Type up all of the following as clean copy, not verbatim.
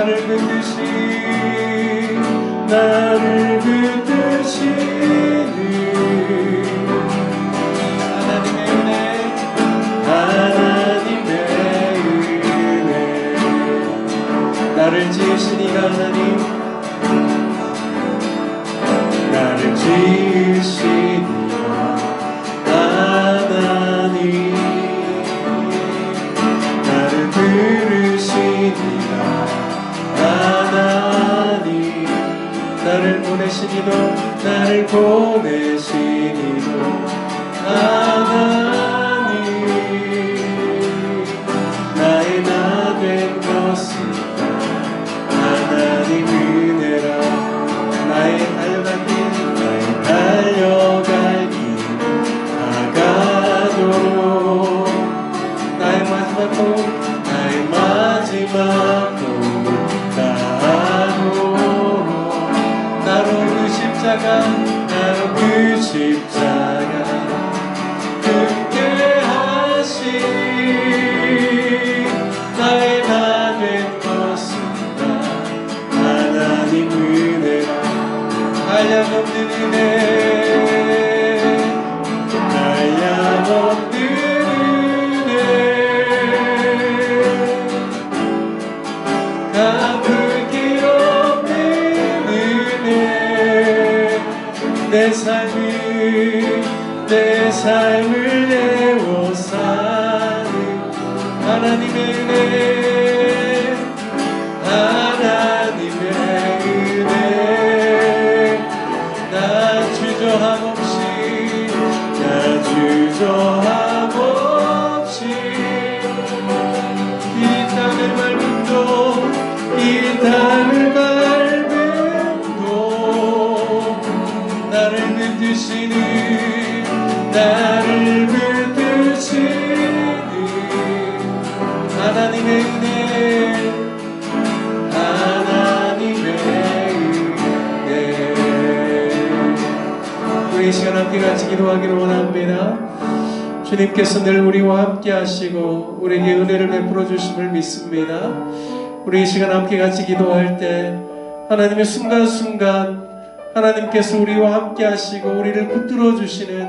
나를 붙드시는 하나님의 은혜 나를 지으시니가 하나님 나를 지으시니가 하나님 나를 들으시니가 하나님 나를 보내시니도 하나님 나의 나 된 것은 하나님 은혜라 나의 달려갈 길 다가도록 나의 마지막 봄 다하도록 나로 그 십자가 굳게 하시니 나의 나 된 것은 하나님 은혜라 한량없는 은혜 갚을 길 없는 은혜 내 삶을 내워 사는 하나님의 은혜 나 주저함 없이 이 땅을 밟음도 나를 붙드시는 하나님의 은혜 우리 이 시간 함께 같이 기도하기를 원합니다. 주님께서 늘 우리와 함께 하시고 우리에게 은혜를 베풀어 주심을 믿습니다. 우리 이 시간 함께 같이 기도할 때 하나님의 순간순간 하나님께서 우리와 함께 하시고 우리를 붙들어 주시는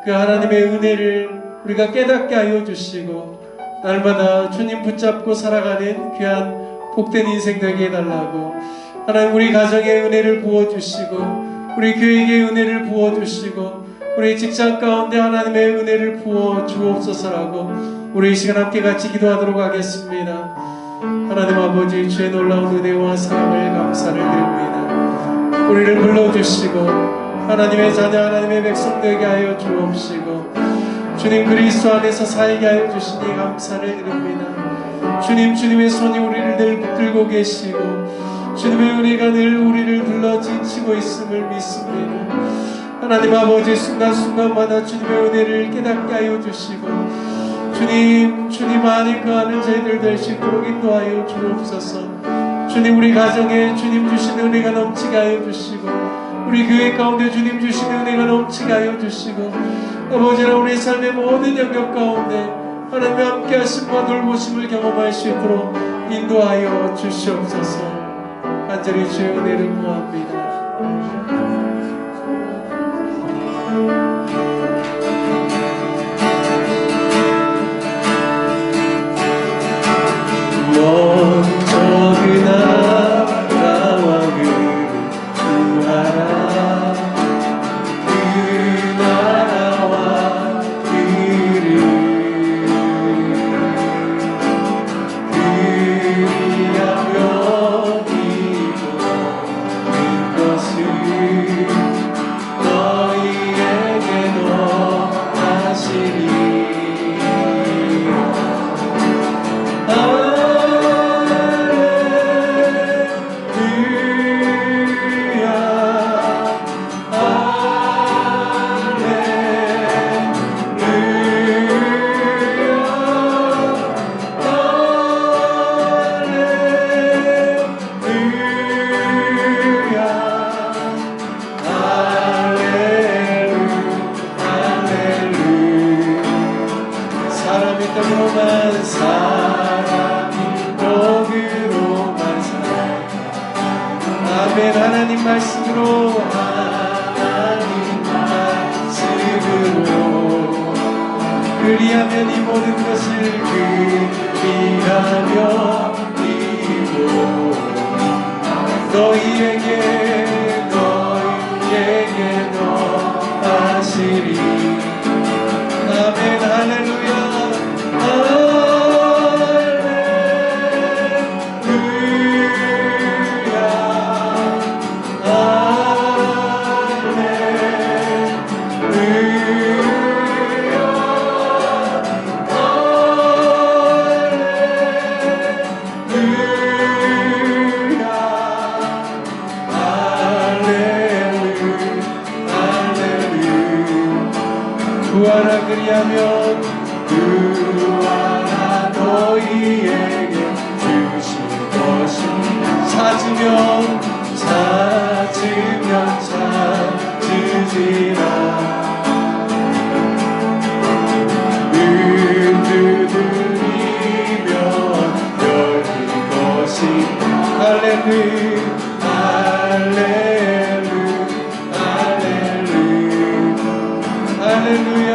그 하나님의 은혜를 우리가 깨닫게 하여 주시고 날마다 주님 붙잡고 살아가는 귀한 복된 인생 되게 해달라고 하나님 우리 가정에 은혜를 부어주시고 우리 교회에 은혜를 부어주시고 우리 직장 가운데 하나님의 은혜를 부어 주옵소서라고 우리 이 시간 함께 같이 기도하도록 하겠습니다. 하나님 아버지 주의 놀라운 은혜와 사랑을 감사를 드립니다. 우리를 불러주시고 하나님의 자녀 하나님의 백성 되게 하여 주옵시고 주님 그리스도 안에서 살게 하여 주시니 감사를 드립니다. 주님의 손이 우리를 늘 붙들고 계시고 주님의 은혜가 늘 우리를 불러 지치고 있음을 믿습니다. 하나님 아버지 순간순간마다 주님의 은혜를 깨닫게 하여 주시고 주님 안에 거하는 저희들 될 수 있도록 인도하여 주옵소서. 주님 우리 가정에 주님 주시는 은혜가 넘치게 하여 주시고 우리 교회 가운데 주님 주시는 은혜가 넘치게 하여 주시고 아버지는 우리 삶의 모든 영역 가운데 하나님의 함께 하심과 돌보심을 경험할 수 있도록 인도하여 주시옵소서. 간절히 주의 은혜를 구합니다. 먼저 그 나라와 그를 구하라. 그 나라와 그를 그리하면 이루어진 것을 아멘. 하나님 말씀으로, 하나님 말씀으로 그리하면 이 모든 것을 그리하면 이 모든 너희에게 더하시리. 아멘. 할렐루야. 구하라 그리하면 구하라 너희에게 주실 것이 찾으면 찾으시리라. 문 두드리면 열릴 것이 할렐루야 할렐루야 할렐루야.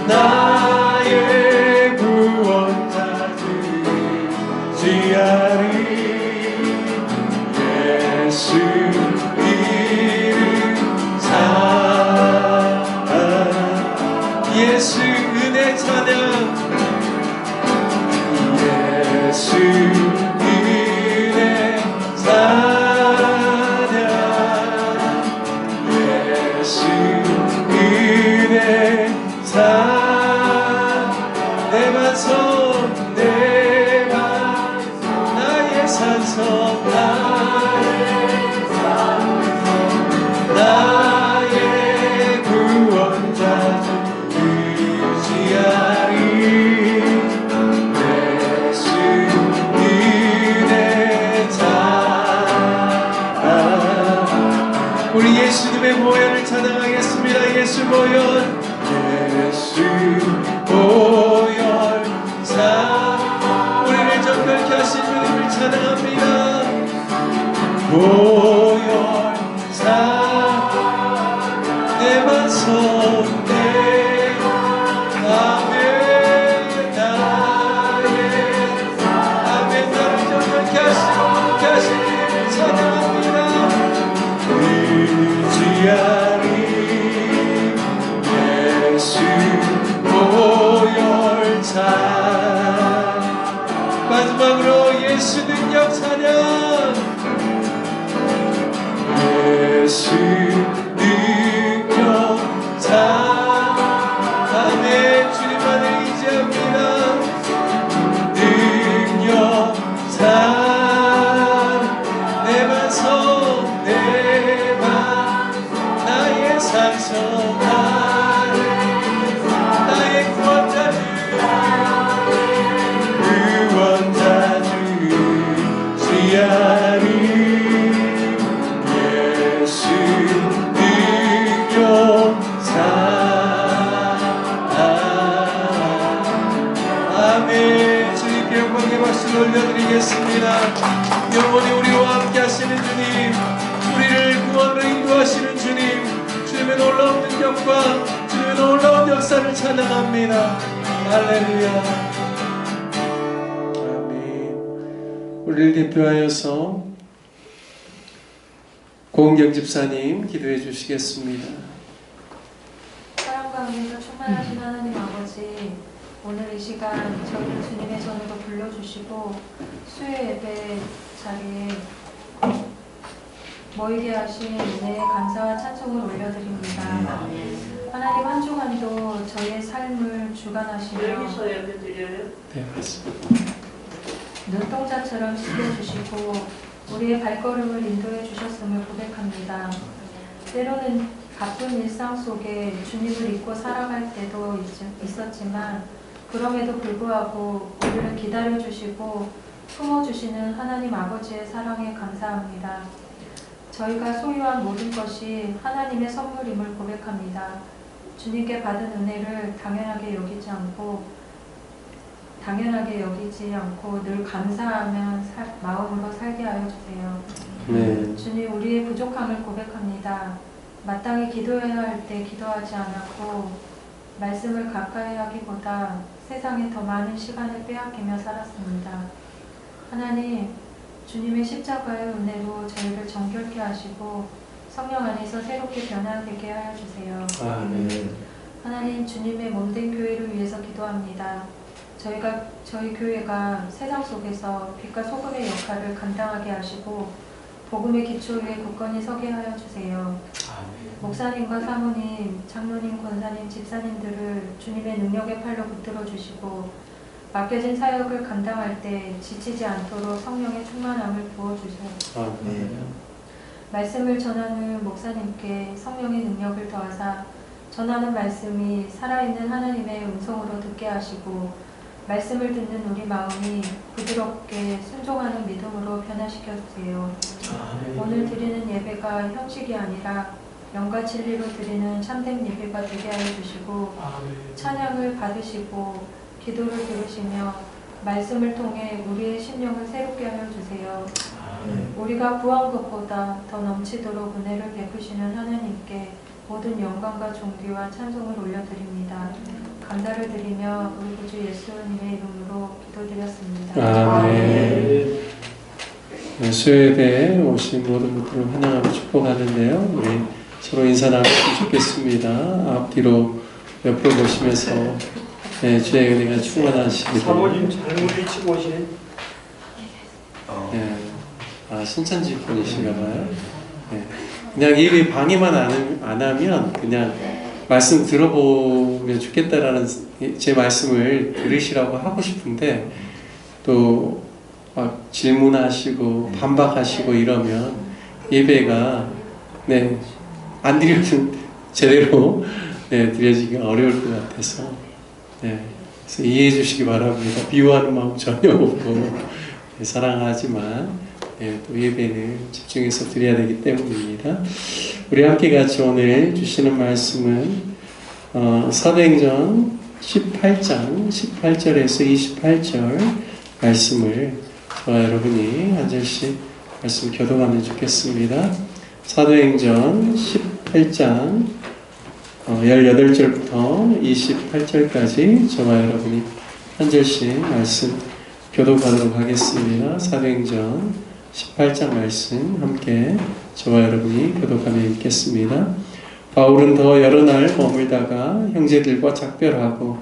나의 구원자 예수 이름 예수 은혜 찬양 예수 은혜 찬양 예수 은혜 찬양 내 반석 나의 산성 나의 구원자 의지하리 예수 은혜 찬양. 우리 예수님의 보혈을 찬양하겠습니다. 예수 보혈 예수 보혈 우리를 정결케 하신 주님을 찬양합니다. 보혈 내 반석 아멘 나를 정결케 하신 주님을 찬양합니다. 의지하리 예수 보혈 마지막으로 예수 능력 찬양 예수 능력 찬양 아멘. 주님만을 의지합니다. 능력 찬양 내 반석 나의 산성 나의 구원자 지아리 예수 능력 찬양 아멘. 주님께 박수를 올려드리겠습니다. 영원히 우리와 함께 하시는 주님, 우리를 구원으로 인도하시는 주님, 주님의 놀라운 능력과 주님의 놀라운 역사를 찬양합니다. 할렐루야. 아멘. 우리를 대표하여서 고은경 집사님 기도해 주시겠습니다. 사랑과 은혜가 충만하신 하나님 아버지, 오늘 이 시간 저희를 주님의 전으로 불러주시고 수요 예배 자리에 모이게 하신 은혜에 감사와 찬송을 올려드립니다. 하나님 한 주간도 저희의 삶을 주관하시며 네, 맞습니다. 눈동자처럼 지켜주시고 우리의 발걸음을 인도해 주셨음을 고백합니다. 때로는 바쁜 일상 속에 주님을 잊고 살아갈 때도 있었지만 그럼에도 불구하고 우리를 기다려주시고 품어주시는 하나님 아버지의 사랑에 감사합니다. 저희가 소유한 모든 것이 하나님의 선물임을 고백합니다. 주님께 받은 은혜를 당연하게 여기지 않고 늘 감사하며 마음으로 살게 하여 주세요. 네. 주님, 우리의 부족함을 고백합니다. 마땅히 기도해야 할 때 기도하지 않았고 말씀을 가까이 하기보다 세상에 더 많은 시간을 빼앗기며 살았습니다. 하나님, 주님의 십자가의 은혜로 저희를 정결케 하시고 성령 안에서 새롭게 변화되게 하여 주세요. 아멘. 하나님, 주님의 몸된 교회를 위해서 기도합니다. 저희 교회가 세상 속에서 빛과 소금의 역할을 감당하게 하시고 복음의 기초 위에 굳건히 서게 하여 주세요. 목사님과 사모님, 장로님, 권사님, 집사님들을 주님의 능력의 팔로 붙들어 주시고 맡겨진 사역을 감당할 때 지치지 않도록 성령의 충만함을 부어주세요. 말씀을 전하는 목사님께 성령의 능력을 더하사 전하는 말씀이 살아있는 하나님의 음성으로 듣게 하시고 말씀을 듣는 우리 마음이 부드럽게 순종하는 믿음으로 변화시켜 주세요. 오늘 드리는 예배가 형식이 아니라 영과 진리로 드리는 참된 예배가 되게 하여 주시고 찬양을 받으시고 기도를 들으시며 말씀을 통해 우리의 심령을 새롭게 하여 주세요. 우리가 구한 것보다 더 넘치도록 은혜를 베푸시는 하나님께 모든 영광과 존귀와 찬송을 올려드립니다. 감사를 드리며 우리 구주 예수님의 이름으로 기도드렸습니다. 아멘. 수요예배에 오신 모든 분들을 환영하고 축복하는데요. 우리 서로 인사 나누시면 좋겠습니다. 앞뒤로 옆으로 보시면서 네, 주의 은혜가 충만하시기를. 사모님 장모님 치고 오시는. 네. 신천지 분이신가 봐요. 네. 그냥 예배 방해만 안 하면 그냥 말씀 들어보면 좋겠다라는 제 말씀을 들으시라고 하고 싶은데 또 막 질문하시고 반박하시고 이러면 예배가 네, 안 드려진 제대로 네, 드려지기가 어려울 것 같아서 네, 그래서 이해해 주시기 바랍니다. 비유하는 마음 전혀 없고 네, 사랑하지만 네, 또 예배는 집중해서 드려야 되기 때문입니다. 우리 함께 같이 오늘 주시는 말씀은 사도행전 18장 18절에서 28절 말씀을 저와 여러분이 한 절씩 말씀 교독하면 좋겠습니다. 사도행전 18장 18절부터 28절까지 저와 여러분이 한 절씩 말씀 교독하도록 하겠습니다. 사도행전 18장 말씀 함께 저와 여러분이 교독하며 읽겠습니다. 바울은 더 여러 날 머물다가 형제들과 작별하고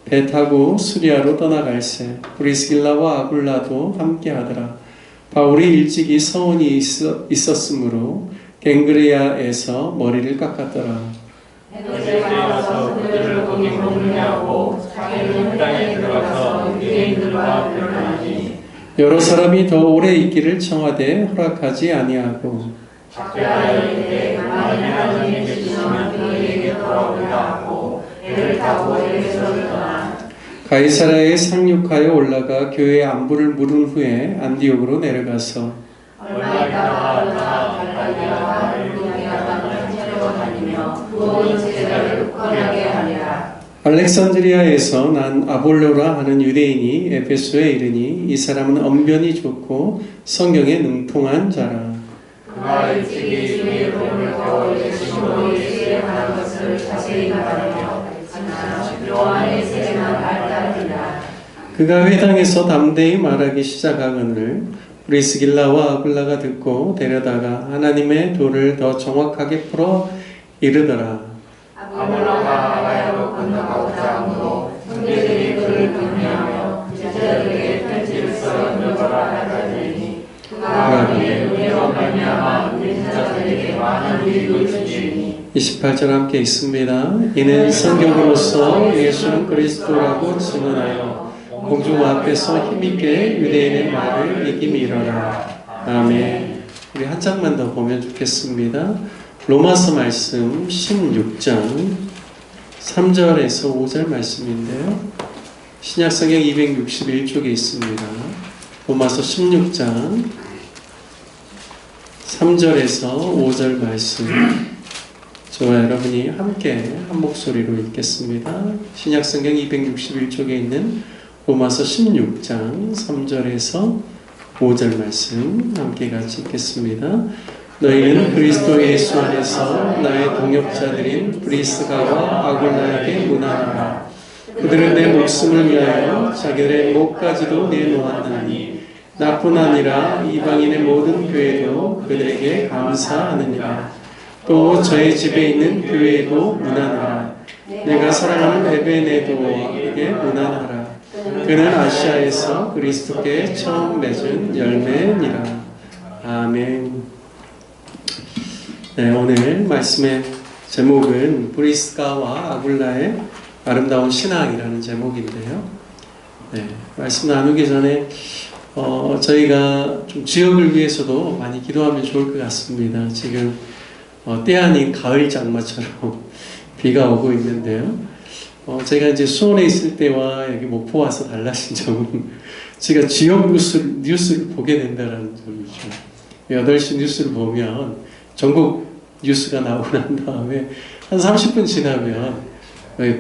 배 타고 수리아로 떠나갈새 브리스길라와 아굴라도 함께하더라. 바울이 일찍이 서원이 있었으므로 갱그레아에서 머리를 깎았더라. 헤롯에 와서 그들을 거기 머물냐고 자기는 땅에 들어가서 유대인들과 변론하니 여러 사람이 더 오래 있기를 청하되 허락하지 아니하고 작별하여 이르되 만일 하나님의 뜻이면 그에게 돌아오리라 하고 배를 타고 에베소를 떠나 가이사라에 상륙하여 올라가 교회의 안부를 물은 후에 안디옥으로 내려가서 얼마 있다가 갈라디아와 루디아가 채워 다니며 모든 제자를 굳건하게 하리라. 알렉산드리아에서 난 아볼로라 하는 유대인이 에베소에 이르니 이 사람은 언변이 좋고 성경에 능통한 자라. 그가 일찍이 주의 복음을 배워 예수로 예수에 관한 것을 자세히 말하며 요한의 세례만 알다니라. 그가 회당에서 담대히 말하기 시작하거늘 브리스길라와 아굴라가 듣고 데려다가 하나님의 도를 더 정확하게 풀어 이르더라. 아볼로가 아가야로 건너가고자 함으로 형제들이 그를 격려하며 제자들에게 편지를 써 읽어라 하더니 그가 그의 은혜로 말미암아 믿는 자들에게 많은 유익을 주시니. 28절 함께 읽습니다. 이는 성경으로서 예수는 그리스도라고 증언하여 공중 앞에서 힘있게 유대인의 말을 이기미러라. 아멘. 우리 한 장만 더 보면 좋겠습니다. 로마서 말씀 16장 3절에서 5절 말씀인데요. 신약성경 261쪽에 있습니다. 로마서 16장 3절에서 5절 말씀, 저와 여러분이 함께 한 목소리로 읽겠습니다. 신약성경 261쪽에 있는 로마서 16장 3절에서 5절 말씀 함께 같이 읽겠습니다. 너희는 그리스도 예수 안에서 나의 동역자들인 브리스가와 아굴라에게 문안하라. 그들은 내 목숨을 위하여 자기들의 목까지도 내놓았나니 나뿐 아니라 이방인의 모든 교회도 그들에게 감사하느니라. 또 저의 집에 있는 교회에도 문안하라. 내가 사랑하는 에베네도에게 문안하라. 그는 아시아에서 그리스도께 처음 맺은 열매니라. 아멘. 네, 오늘 말씀의 제목은 브리스가와 아굴라의 아름다운 신앙이라는 제목인데요. 네, 말씀 나누기 전에 저희가 좀 지역을 위해서도 많이 기도하면 좋을 것 같습니다. 지금 때 아닌 가을 장마처럼 비가 오고 있는데요. 제가 이제 수원에 있을 때와 여기 목포 와서 달라진 점은 제가 지역 뉴스를 보게 된다는 점이죠. 8시 뉴스를 보면 전국 뉴스가 나오고 난 다음에 한 30분 지나면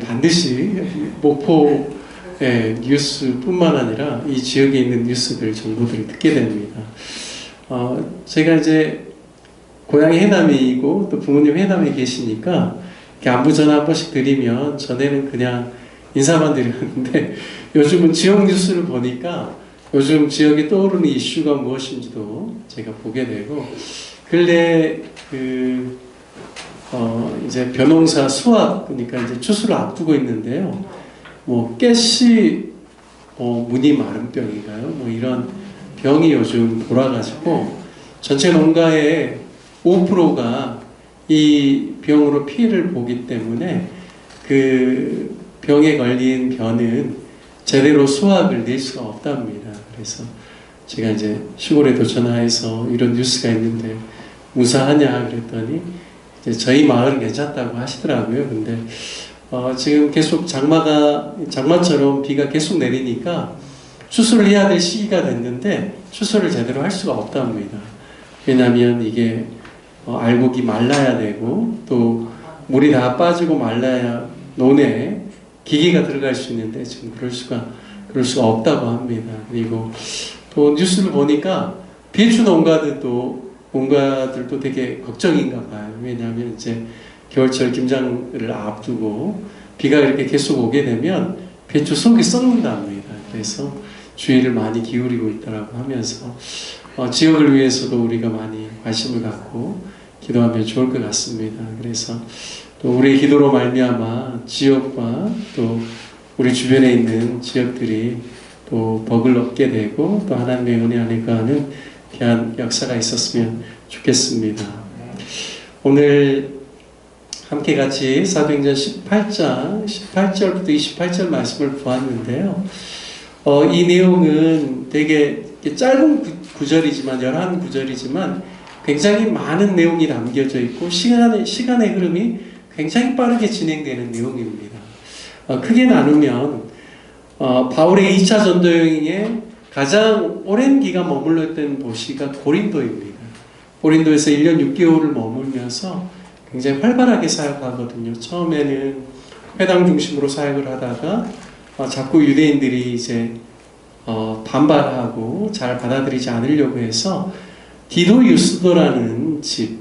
반드시 목포의 뉴스뿐만 아니라 이 지역에 있는 뉴스들 정보들을 듣게 됩니다. 제가 이제 고향이 해남이고 또 부모님 해남에 계시니까 이렇게 안부 전화 한 번씩 드리면 전에는 그냥 인사만 드렸는데 요즘은 지역 뉴스를 보니까 요즘 지역에 떠오르는 이슈가 무엇인지도 제가 보게 되고 근래 이제 벼농사 수확 그러니까 이제 추수를 앞두고 있는데요. 뭐 깨씨 무늬 마른병인가요? 뭐 이런 병이 요즘 돌아가지고 전체 농가의 5%가 이 병으로 피해를 보기 때문에 그 병에 걸린 벼는 제대로 수확을 낼 수가 없답니다. 그래서 제가 이제 시골에도 전화해서 이런 뉴스가 있는데 무사하냐 그랬더니 이제 저희 마을은 괜찮다고 하시더라고요. 근데 지금 계속 장마처럼 비가 계속 내리니까 추수를 해야 될 시기가 됐는데 추수를 제대로 할 수가 없답니다. 왜냐하면 이게 알곡이 말라야 되고 또 물이 다 빠지고 말라야 논에 기계가 들어갈 수 있는데 지금 그럴 수가 없다고 합니다. 그리고 또 뉴스를 보니까 배추 농가들도 되게 걱정인가 봐요. 왜냐하면 이제 겨울철 김장을 앞두고 비가 이렇게 계속 오게 되면 배추 속이 썩는답니다. 그래서 주의를 많이 기울이고 있다라고 하면서 지역을 위해서도 우리가 많이 관심을 갖고 기도하면 좋을 것 같습니다. 그래서 또 우리의 기도로 말미암아 지역과 또 우리 주변에 있는 지역들이 또 복을 얻게 되고 또 하나님의 은혜 안에 거하는 귀한 역사가 있었으면 좋겠습니다. 오늘 함께 같이 사도행전 18장 18절부터 28절 말씀을 보았는데요. 이 내용은 되게 짧은 구절이지만 11구절이지만 굉장히 많은 내용이 담겨져 있고 시간의 흐름이 굉장히 빠르게 진행되는 내용입니다. 크게 나누면 바울의 2차 전도 여행에 가장 오랜 기간 머물렀던 도시가 고린도입니다. 고린도에서 1년 6개월을 머물면서 굉장히 활발하게 사역하거든요. 처음에는 회당 중심으로 사역을 하다가 자꾸 유대인들이 이제 반발하고 잘 받아들이지 않으려고 해서 디도 유스도라는 집,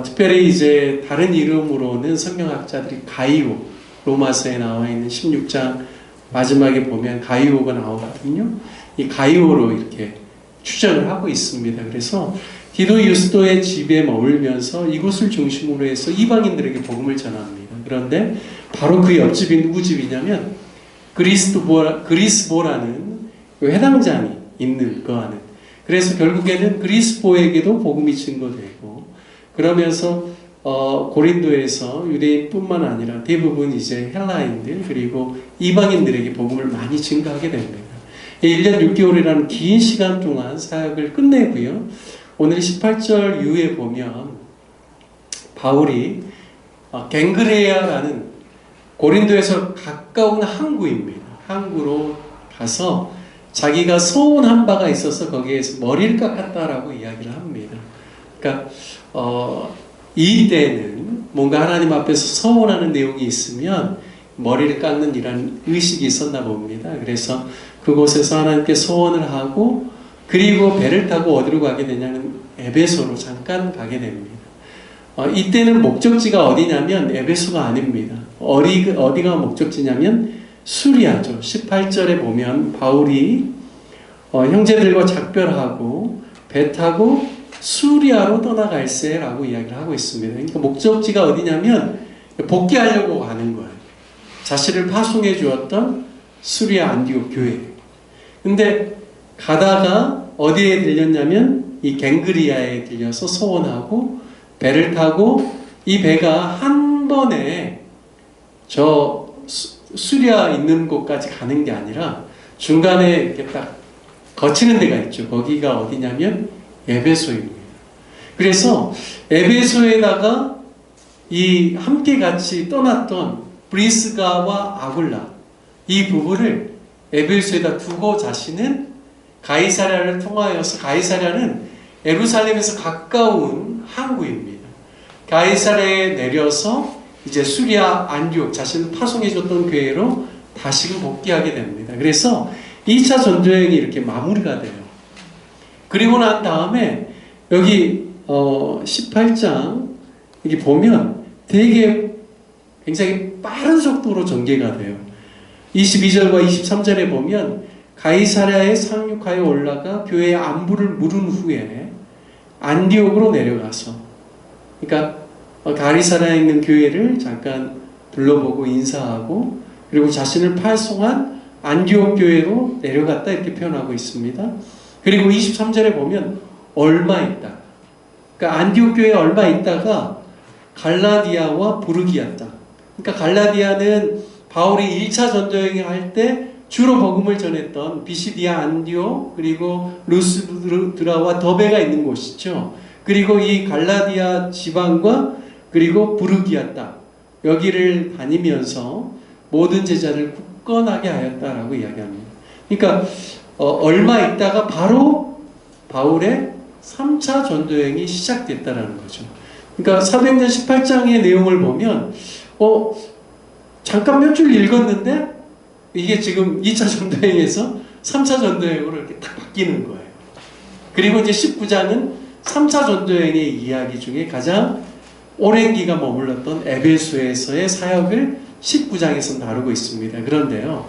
특별히 이제 다른 이름으로는 성경학자들이 가이오, 로마서에 나와 있는 16장 마지막에 보면 가이오가 나오거든요. 이 가이오로 이렇게 추정을 하고 있습니다. 그래서 디도 유스도의 집에 머물면서 이곳을 중심으로 해서 이방인들에게 복음을 전합니다. 그런데 바로 그 옆집이 누구 집이냐면 그리스보라는 회당장이 있는 그 안에. 그래서 결국에는 그리스보에게도 복음이 증거되고, 그러면서 고린도에서 유대인뿐만 아니라 대부분 이제 헬라인들 그리고 이방인들에게 복음을 많이 증거하게 됩니다. 1년 6개월이라는 긴 시간 동안 사역을 끝내고요. 오늘 18절 이후에 보면 바울이 갱그레아라는 고린도에서 가까운 항구입니다. 항구로 가서 자기가 서운한 바가 있어서 거기에서 머리를 깎았다라고 이야기를 합니다. 그러니까 이때는 뭔가 하나님 앞에서 서운하는 내용이 있으면 머리를 깎는 이런 의식이 있었나 봅니다. 그래서 그곳에서 하나님께 소원을 하고 그리고 배를 타고 어디로 가게 되냐면 에베소로 잠깐 가게 됩니다. 이때는 목적지가 어디냐면 에베소가 아닙니다. 어디가 목적지냐면 수리아죠. 18절에 보면 바울이 형제들과 작별하고 배 타고 수리아로 떠나갈세라고 이야기를 하고 있습니다. 그러니까 목적지가 어디냐면 복귀하려고 가는 거예요. 자신을 파송해 주었던 수리아 안디옥 교회. 근데 가다가 어디에 들렸냐면 이 갱그리아에 들려서 소원하고 배를 타고 이 배가 한 번에 저 수리아 있는 곳까지 가는 게 아니라 중간에 이렇게 딱 거치는 데가 있죠. 거기가 어디냐면 에베소입니다. 그래서 에베소에다가 이 함께 같이 떠났던 브리스가와 아굴라 이 부부를 에베소에다 두고 자신은 가이사랴를 통하여서, 가이사랴는 예루살렘에서 가까운 항구입니다. 가이사랴에 내려서 이제 수리아 안디옥 자신을 파송해줬던 교회로 다시금 복귀하게 됩니다. 그래서 2차 전도여행이 이렇게 마무리가 돼요. 그리고 난 다음에 여기 18장 여기 보면 되게 굉장히 빠른 속도로 전개가 돼요. 22절과 23절에 보면 가이사랴에 상륙하여 올라가 교회의 안부를 물은 후에 안디옥으로 내려가서, 그러니까 가이사랴에 있는 교회를 잠깐 둘러보고 인사하고 그리고 자신을 파송한 안디옥 교회로 내려갔다 이렇게 표현하고 있습니다. 그리고 23절에 보면 얼마 있다. 그러니까 안디옥 교회에 얼마 있다가 갈라디아와 부르기아 땅. 그러니까 갈라디아는 바울이 1차 전도여행을 할 때 주로 복음을 전했던 비시디아 안디옥 그리고 루스드라와 더베가 있는 곳이죠. 그리고 이 갈라디아 지방과 그리고 부르기아 땅 여기를 다니면서 모든 제자를 굳건하게 하였다라고 이야기합니다. 그러니까 얼마 있다가 바로 바울의 3차 전도여행이 시작됐다라는 거죠. 그러니까 사도행전 18장의 내용을 보면 잠깐 몇 줄 읽었는데 이게 지금 2차 전도여행에서 3차 전도여행으로 이렇게 딱 바뀌는 거예요. 그리고 이제 19장은 3차 전도여행의 이야기 중에 가장 오랜 기간 머물렀던 에베소에서의 사역을 19장에서 다루고 있습니다. 그런데요,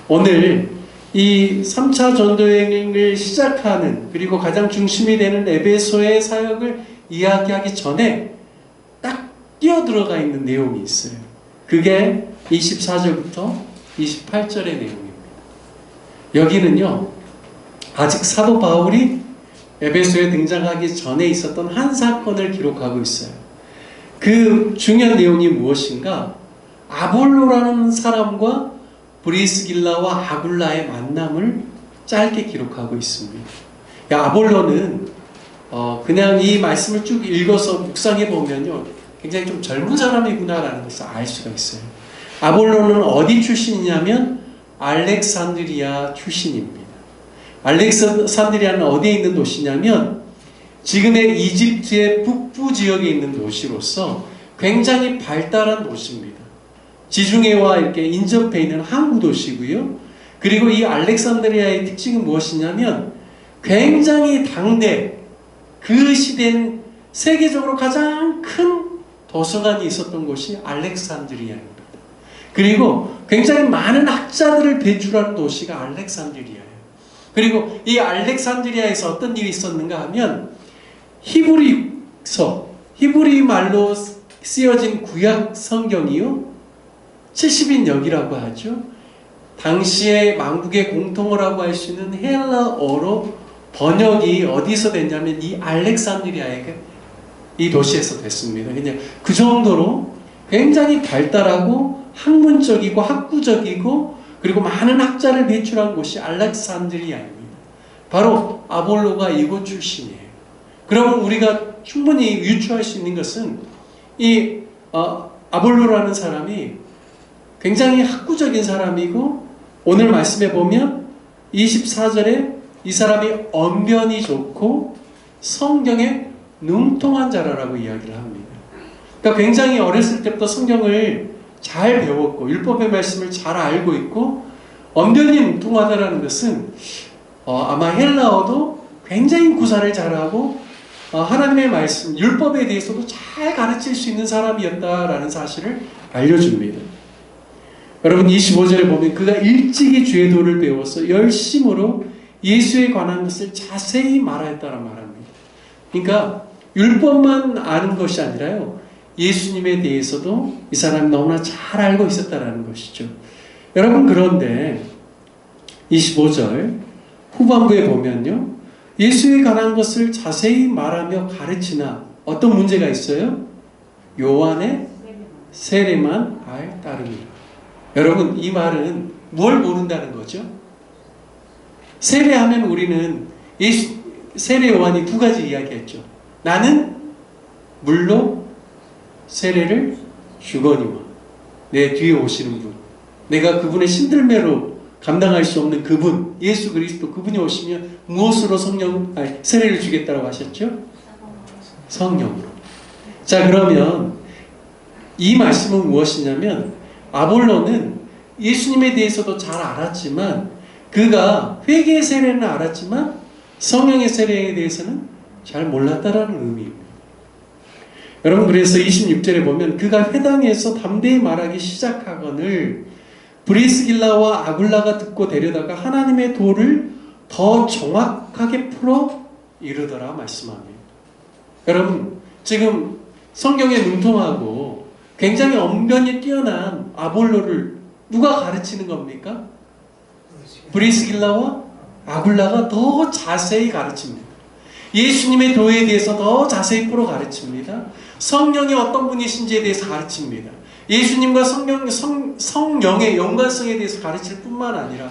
오늘 이 3차 전도여행을 시작하는 그리고 가장 중심이 되는 에베소의 사역을 이야기하기 전에 딱 뛰어들어가 있는 내용이 있어요. 그게 24절부터 28절의 내용입니다. 여기는요, 아직 사도 바울이 에베소에 등장하기 전에 있었던 한 사건을 기록하고 있어요. 그 중요한 내용이 무엇인가? 아볼로라는 사람과 브리스길라와 아굴라의 만남을 짧게 기록하고 있습니다. 아볼로는 그냥 이 말씀을 쭉 읽어서 묵상해 보면요, 굉장히 좀 젊은 사람이구나라는 것을 알 수가 있어요. 아볼로는 어디 출신이냐면 알렉산드리아 출신입니다. 알렉산드리아는 어디에 있는 도시냐면 지금의 이집트의 북부 지역에 있는 도시로서 굉장히 발달한 도시입니다. 지중해와 이렇게 인접해 있는 항구 도시고요. 그리고 이 알렉산드리아의 특징은 무엇이냐면 굉장히 당대 그 시대는 세계적으로 가장 큰 도서관이 있었던 곳이 알렉산드리아입니다. 그리고 굉장히 많은 학자들을 배출하는 도시가 알렉산드리아예요. 그리고 이 알렉산드리아에서 어떤 일이 있었는가 하면 히브리서, 히브리 말로 쓰여진 구약 성경이요 70인역이라고 하죠. 당시에 만국의 공통어라고 할 수 있는 헬라어로 번역이 어디서 됐냐면 이 알렉산드리아의 이 도시에서 됐습니다. 그냥 그 정도로 굉장히 발달하고 학문적이고 학구적이고 그리고 많은 학자를 배출한 곳이 알렉산드리아입니다. 바로 아볼로가 이곳 출신이에요. 그러면 우리가 충분히 유추할 수 있는 것은 이 아볼로라는 사람이 굉장히 학구적인 사람이고 오늘 말씀에 보면 24절에 이 사람이 언변이 좋고 성경에 능통한 자라라고 이야기를 합니다. 그러니까 굉장히 어렸을 때부터 성경을 잘 배웠고 율법의 말씀을 잘 알고 있고 언변이 능통하다라는 것은 아마 헬라어도 굉장히 구사를 잘하고 하나님의 말씀, 율법에 대해서도 잘 가르칠 수 있는 사람이었다라는 사실을 알려줍니다. 여러분 25절에 보면 그가 일찍이 주의 도를 배워서 열심으로 예수에 관한 것을 자세히 말하였다라 말합니다. 그러니까 율법만 아는 것이 아니라요. 예수님에 대해서도 이 사람이 너무나 잘 알고 있었다라는 것이죠. 여러분 그런데 25절 후반부에 보면요. 예수에 관한 것을 자세히 말하며 가르치나 어떤 문제가 있어요? 요한의 세례만 알 따름이라. 여러분 이 말은 뭘 모른다는 거죠? 세례하면 우리는 세례 요한이 두 가지 이야기했죠. 나는 물로 세례를 주거니와 내 뒤에 오시는 분, 내가 그분의 신들매로 감당할 수 없는 그분, 예수 그리스도 그분이 오시면 무엇으로 세례를 주겠다고 하셨죠? 성령으로. 자 그러면 이 말씀은 무엇이냐면 아볼로는 예수님에 대해서도 잘 알았지만 그가 회개의 세례는 알았지만 성령의 세례에 대해서는 잘 몰랐다라는 의미입니다. 여러분 그래서 26절에 보면 그가 회당에서 담대히 말하기 시작하거늘 브리스길라와 아굴라가 듣고 데려다가 하나님의 도를 더 정확하게 풀어 이르더라 말씀합니다. 여러분 지금 성경에 능통하고 굉장히 언변이 뛰어난 아볼로를 누가 가르치는 겁니까? 브리스길라와 아굴라가 더 자세히 가르칩니다. 예수님의 도에 대해서 더 자세히 풀어 가르칩니다. 성령이 어떤 분이신지에 대해서 가르칩니다. 예수님과 성령의 연관성에 대해서 가르칠 뿐만 아니라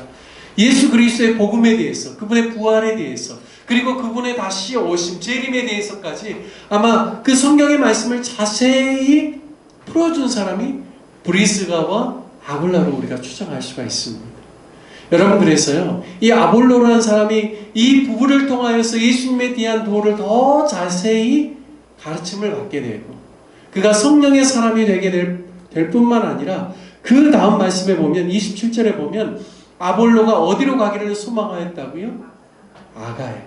예수 그리스도의 복음에 대해서 그분의 부활에 대해서 그리고 그분의 다시 오심 재림에 대해서까지 아마 그 성경의 말씀을 자세히 풀어준 사람이 브리스가와 아굴라로 우리가 추정할 수가 있습니다. 여러분 그래서요 이 아볼로라는 사람이 이 부부를 통하여서 예수님에 대한 도를 더 자세히 가르침을 받게 되고 그가 성령의 사람이 되게 될 뿐만 아니라 그 다음 말씀에 보면 27절에 보면 아볼로가 어디로 가기를 소망하였다고요? 아가야.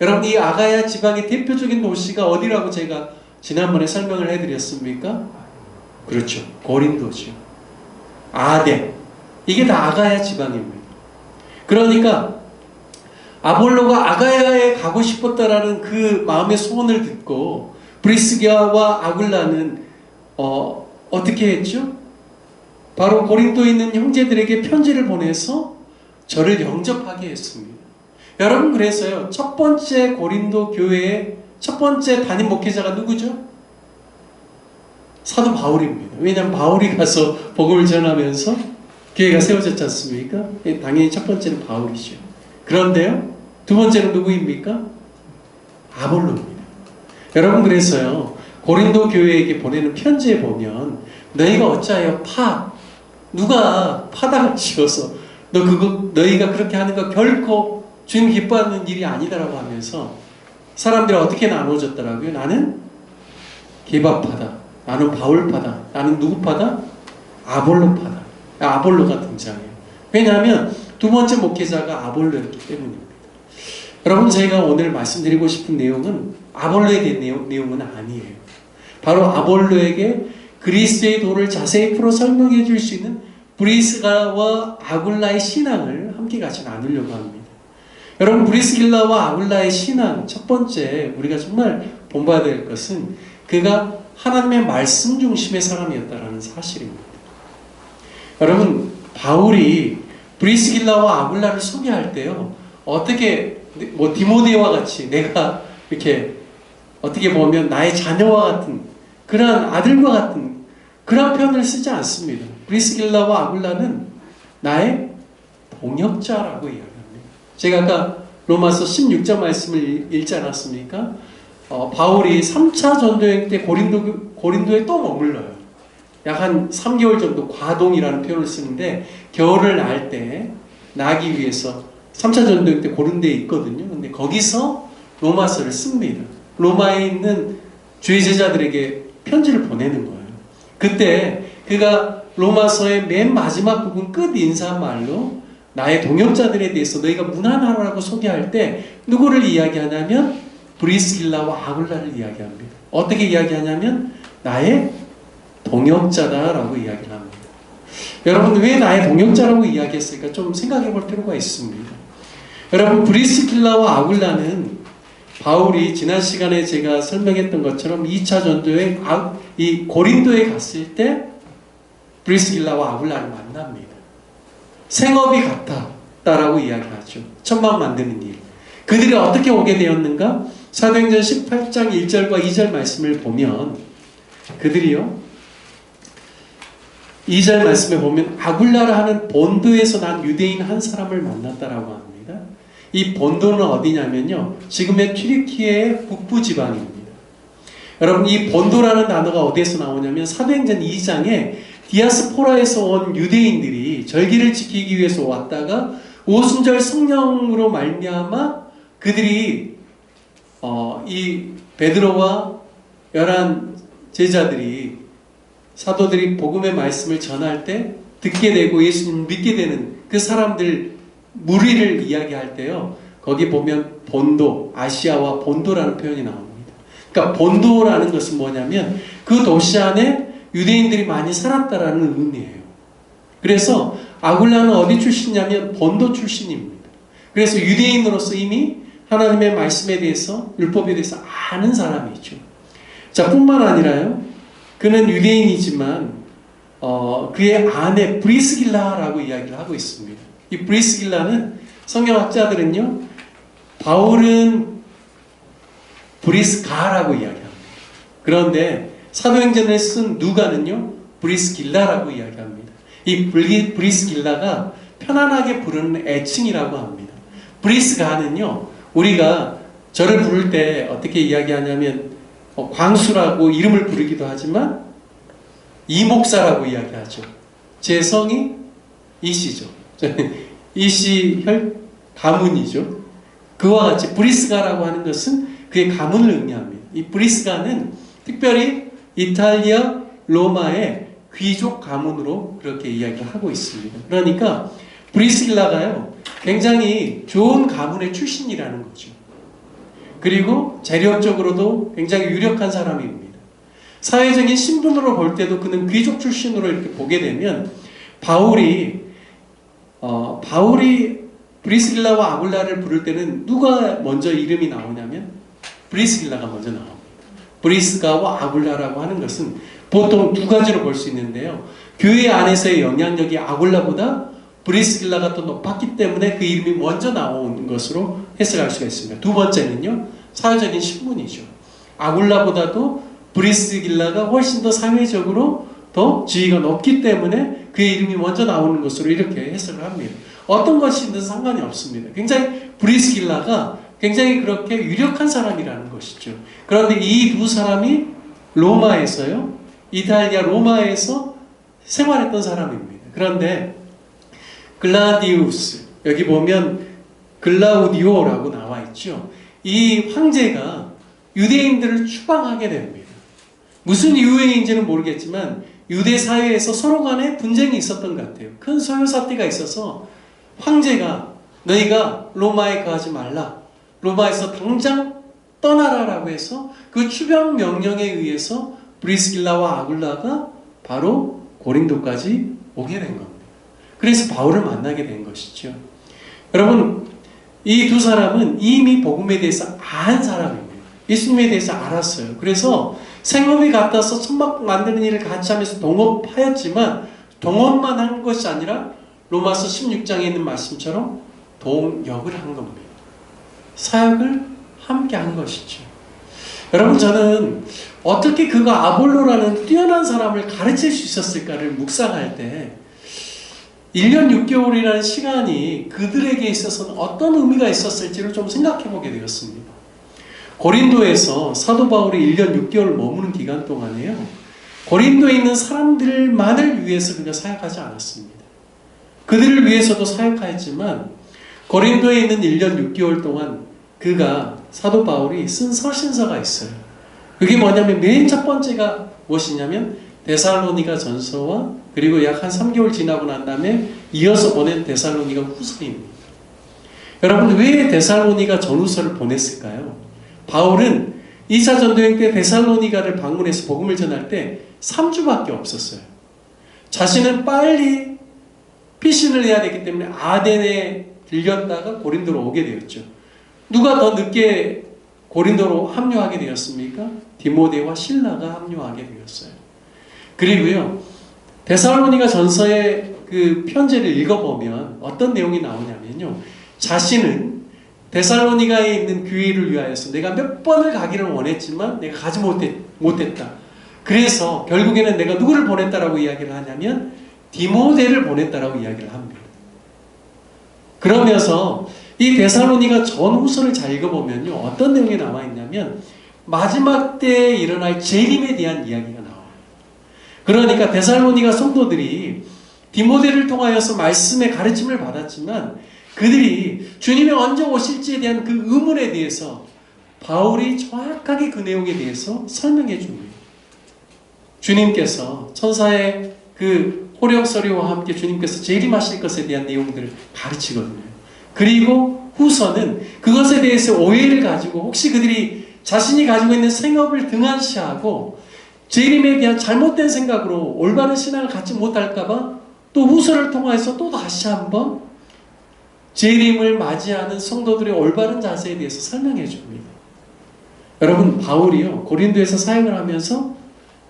여러분 이 아가야 지방의 대표적인 도시가 어디라고 제가 지난번에 설명을 해드렸습니까? 그렇죠. 고린도죠. 아덴. 이게 다 아가야 지방입니다. 그러니까 아볼로가 아가야에 가고 싶었다라는 그 마음의 소원을 듣고 브리스기아와 아굴라는 어떻게 했죠? 바로 고린도에 있는 형제들에게 편지를 보내서 저를 영접하게 했습니다. 여러분 그래서요 첫 번째 고린도 교회의 첫 번째 담임 목회자가 누구죠? 사도 바울입니다. 왜냐하면 바울이 가서 복음을 전하면서 교회가 세워졌지 않습니까? 당연히 첫 번째는 바울이죠. 그런데요 두 번째는 누구입니까? 아볼로입니다. 여러분 그래서요 고린도 교회에게 보내는 편지에 보면 너희가 어찌하여 누가 파당을 지어서 너희가 그렇게 하는 거 결코 주님 기뻐하는 일이 아니다라고 하면서 사람들이 어떻게 나눠졌더라고요. 나는 게바파다. 나는 바울파다. 나는 누구파다? 아볼로가 등장해요. 왜냐하면 두 번째 목회자가 아볼로였기 때문입니다. 여러분, 제가 오늘 말씀드리고 싶은 내용은 아볼로에 대한 내용은 아니에요. 바로 아볼로에게 그리스도의 도를 자세히 풀어 설명해 줄 수 있는 브리스길라와 아굴라의 신앙을 함께 같이 나누려고 합니다. 여러분, 브리스길라와 아굴라의 신앙, 첫 번째 우리가 정말 본봐야 될 것은 그가 하나님의 말씀 중심의 사람이었다라는 사실입니다. 여러분, 바울이 브리스길라와 아굴라를 소개할 때요, 어떻게 디모데와 같이 내가 이렇게 어떻게 보면 나의 자녀와 같은 그러한 아들과 같은 그런 표현을 쓰지 않습니다. 브리스길라와 아굴라는 나의 동역자라고 이야기합니다. 제가 아까 로마서 16장 말씀을 읽지 않았습니까? 바울이 3차 전도여행 때 고린도에 또 머물러요. 약 한 3개월 정도 과동이라는 표현을 쓰는데, 겨울을 날 때 나기 위해서 3차 전도여행 때 고린도에 있거든요. 근데 거기서 로마서를 씁니다. 로마에 있는 주의 제자들에게 편지를 보내는 거예요. 그때 그가 로마서의 맨 마지막 부분 끝 인사말로 나의 동역자들에 대해서 너희가 무난하라고 소개할 때 누구를 이야기하냐면 브리스길라와 아굴라를 이야기합니다. 어떻게 이야기하냐면 나의 동역자다라고 이야기를 합니다. 여러분, 왜 나의 동역자라고 이야기했을까 좀 생각해 볼 필요가 있습니다. 여러분, 브리스길라와 아굴라는 바울이 지난 시간에 제가 설명했던 것처럼 2차 전도에 이 고린도에 갔을 때 브리스길라와 아굴라를 만납니다. 생업이 같았다라고 이야기하죠. 천막 만드는 일. 그들이 어떻게 오게 되었는가? 사도행전 18장 1절과 2절 말씀을 보면 그들이요, 2절 말씀에 보면 아굴라라 하는 본도에서 난 유대인 한 사람을 만났다라고 합니다. 이 본도는 어디냐면요, 지금의 튀르키예의 북부 지방입니다. 여러분, 이 본도라는 단어가 어디에서 나오냐면 사도행전 2장에 디아스포라에서 온 유대인들이 절기를 지키기 위해서 왔다가 오순절 성령으로 말미암아 그들이 이 베드로와 11 제자들이 사도들이 복음의 말씀을 전할 때 듣게 되고 예수님 믿게 되는 그 사람들 무리를 이야기할 때요, 거기 보면 본도, 아시아와 본도라는 표현이 나옵니다. 그러니까 본도라는 것은 뭐냐면 그 도시 안에 유대인들이 많이 살았다라는 의미예요. 그래서 아굴라는 어디 출신이냐면 본도 출신입니다. 그래서 유대인으로서 이미 하나님의 말씀에 대해서, 율법에 대해서 아는 사람이죠. 자, 뿐만 아니라요, 그는 유대인이지만 그의 아내 브리스길라라고 이야기를 하고 있습니다. 이 브리스길라는 성경학자들은요, 바울은 브리스가라고 이야기합니다. 그런데 사도행전을 쓴 누가는요, 브리스길라라고 이야기합니다. 이 브리스길라가 편안하게 부르는 애칭이라고 합니다. 브리스가는요, 우리가 저를 부를 때 어떻게 이야기하냐면 광수라고 이름을 부르기도 하지만 이목사라고 이야기하죠. 제 성이 이씨죠. 이씨 가문이죠. 그와 같이 브리스가라고 하는 것은 그의 가문을 의미합니다. 이 브리스가는 특별히 이탈리아 로마의 귀족 가문으로 그렇게 이야기를 하고 있습니다. 그러니까 브리스길라가요, 굉장히 좋은 가문의 출신이라는 거죠. 그리고 재력적으로도 굉장히 유력한 사람입니다. 사회적인 신분으로 볼 때도 그는 귀족 출신으로 이렇게 보게 되면 바울이 브리스길라와 아굴라를 부를 때는 누가 먼저 이름이 나오냐면 브리스길라가 먼저 나옵니다. 브리스가와 아굴라라고 하는 것은 보통 두 가지로 볼 수 있는데요. 교회 안에서의 영향력이 아굴라보다 브리스길라가 더 높았기 때문에 그 이름이 먼저 나온 것으로 해석할 수가 있습니다. 두 번째는요, 사회적인 신분이죠. 아굴라보다도 브리스길라가 훨씬 더 사회적으로 더 지위가 높기 때문에 그의 이름이 먼저 나오는 것으로 이렇게 해석을 합니다. 어떤 것이든 상관이 없습니다. 굉장히 브리스길라가 굉장히 그렇게 유력한 사람이라는 것이죠. 그런데 이 두 사람이 로마에서요, 이탈리아 로마에서 생활했던 사람입니다. 그런데 글라디우스, 여기 보면 글라우디오라고 나와 있죠. 이 황제가 유대인들을 추방하게 됩니다. 무슨 이유인지는 모르겠지만 유대 사회에서 서로 간에 분쟁이 있었던 것 같아요. 큰 소요 사태가 있어서 황제가 너희가 로마에 거하지 말라. 로마에서 당장 떠나라라고 해서 그 추병 명령에 의해서 브리스길라와 아굴라가 바로 고린도까지 오게 된 겁니다. 그래서 바울을 만나게 된 것이죠. 여러분, 이 두 사람은 이미 복음에 대해서 아는 사람입니다. 예수님에 대해서 알았어요. 그래서 생업이 같아서 천막 만드는 일을 같이 하면서 동업하였지만 동업만 한 것이 아니라 로마서 16장에 있는 말씀처럼 동역을 한 겁니다. 사역을 함께 한 것이죠. 여러분, 저는 어떻게 그가 아볼로라는 뛰어난 사람을 가르칠 수 있었을까를 묵상할 때 1년 6개월이라는 시간이 그들에게 있어서는 어떤 의미가 있었을지를 좀 생각해 보게 되었습니다. 고린도에서 사도 바울이 1년 6개월 머무는 기간 동안에요, 고린도에 있는 사람들만을 위해서 그가 사역하지 않았습니다. 그들을 위해서도 사역하였지만 고린도에 있는 1년 6개월 동안 그가, 사도 바울이 쓴 서신서가 있어요. 그게 뭐냐면 맨 첫 번째가 무엇이냐면 데살로니가 전서와 그리고 약 한 3개월 지나고 난 다음에 이어서 보낸 데살로니가 후서입니다. 여러분, 왜 데살로니가 전후서를 보냈을까요? 바울은 2차 전도행 때 데살로니가를 방문해서 복음을 전할 때 3주밖에 없었어요. 자신은 빨리 피신을 해야 되기 때문에 아덴에 들렸다가 고린도로 오게 되었죠. 누가 더 늦게 고린도로 합류하게 되었습니까? 디모데와 실라가 합류하게 되었어요. 그리고요, 데살로니가 전서의 그 편지를 읽어보면 어떤 내용이 나오냐면요, 자신은 데살로니가에 있는 교회를 위하여서 내가 몇 번을 가기를 원했지만 내가 가지 못했다. 그래서 결국에는 내가 누구를 보냈다라고 이야기를 하냐면 디모데를 보냈다라고 이야기를 합니다. 그러면서 이 데살로니가 전후서를 잘 읽어보면요, 어떤 내용이 남아있냐면 마지막 때에 일어날 재림에 대한 이야기가 나와요. 그러니까 데살로니가 성도들이 디모데를 통하여서 말씀의 가르침을 받았지만 그들이 주님이 언제 오실지에 대한 그 의문에 대해서 바울이 정확하게 그 내용에 대해서 설명해 줍니다. 주님께서 천사의 그 호령서리와 함께 주님께서 재림하실 것에 대한 내용들을 가르치거든요. 그리고 후서는 그것에 대해서 오해를 가지고 혹시 그들이 자신이 가지고 있는 생업을 등한시하고 재림에 대한 잘못된 생각으로 올바른 신앙을 갖지 못할까봐 또 후서를 통해서 또 다시 한번 재림을 맞이하는 성도들의 올바른 자세에 대해서 설명해 줍니다. 여러분, 바울이요, 고린도에서 사역을 하면서